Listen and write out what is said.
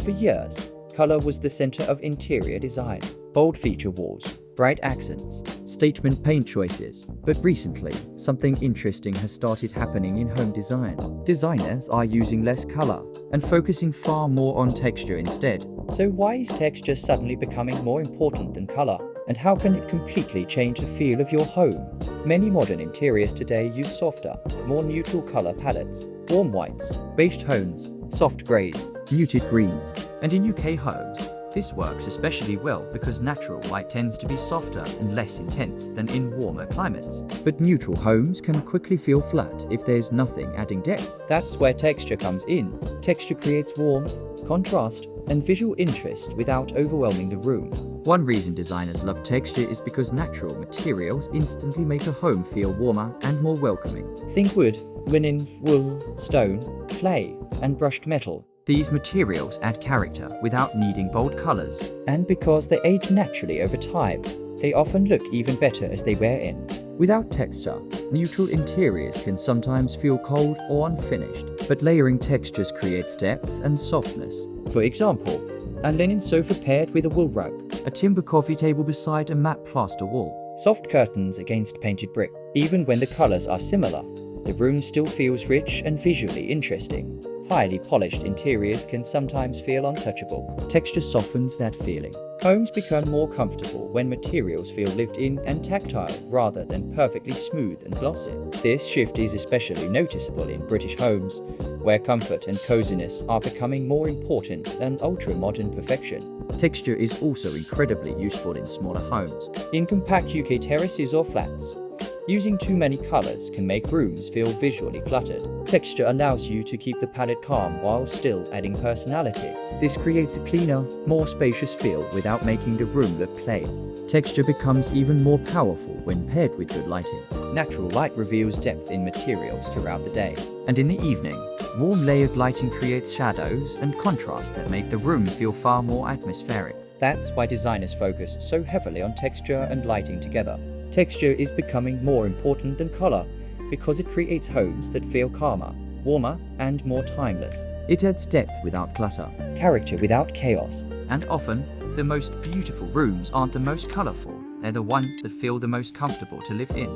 For years, color was the center of interior design. Bold feature walls, bright accents, statement paint choices. But recently, something interesting has started happening in home design. Designers are using less color and focusing far more on texture instead. So why is texture suddenly becoming more important than color? And how can it completely change the feel of your home? Many modern interiors today use softer, more neutral color palettes. Warm whites, beige tones, soft grays, muted greens. And in UK homes, this works especially well because natural light tends to be softer and less intense than in warmer climates. But neutral homes can quickly feel flat if there's nothing adding depth. That's where texture comes in. Texture creates warmth, contrast, and visual interest without overwhelming the room. One reason designers love texture is because natural materials instantly make a home feel warmer and more welcoming. Think wood, linen, wool, stone, clay, and brushed metal. These materials add character without needing bold colors. And because they age naturally over time, they often look even better as they wear in. Without texture, neutral interiors can sometimes feel cold or unfinished, but layering textures creates depth and softness. For example, a linen sofa paired with a wool rug, a timber coffee table beside a matte plaster wall, soft curtains against painted brick. Even when the colors are similar, the room still feels rich and visually interesting. Highly polished interiors can sometimes feel untouchable. Texture softens that feeling. Homes become more comfortable when materials feel lived in and tactile rather than perfectly smooth and glossy. This shift is especially noticeable in British homes, where comfort and coziness are becoming more important than ultra-modern perfection. Texture is also incredibly useful in smaller homes. In compact UK terraces or flats, using too many colors can make rooms feel visually cluttered. Texture allows you to keep the palette calm while still adding personality. This creates a cleaner, more spacious feel without making the room look plain. Texture becomes even more powerful when paired with good lighting. Natural light reveals depth in materials throughout the day. And in the evening, warm layered lighting creates shadows and contrast that make the room feel far more atmospheric. That's why designers focus so heavily on texture and lighting together. Texture is becoming more important than color because it creates homes that feel calmer, warmer, and more timeless. It adds depth without clutter, character without chaos. And often, the most beautiful rooms aren't the most colorful, they're the ones that feel the most comfortable to live in.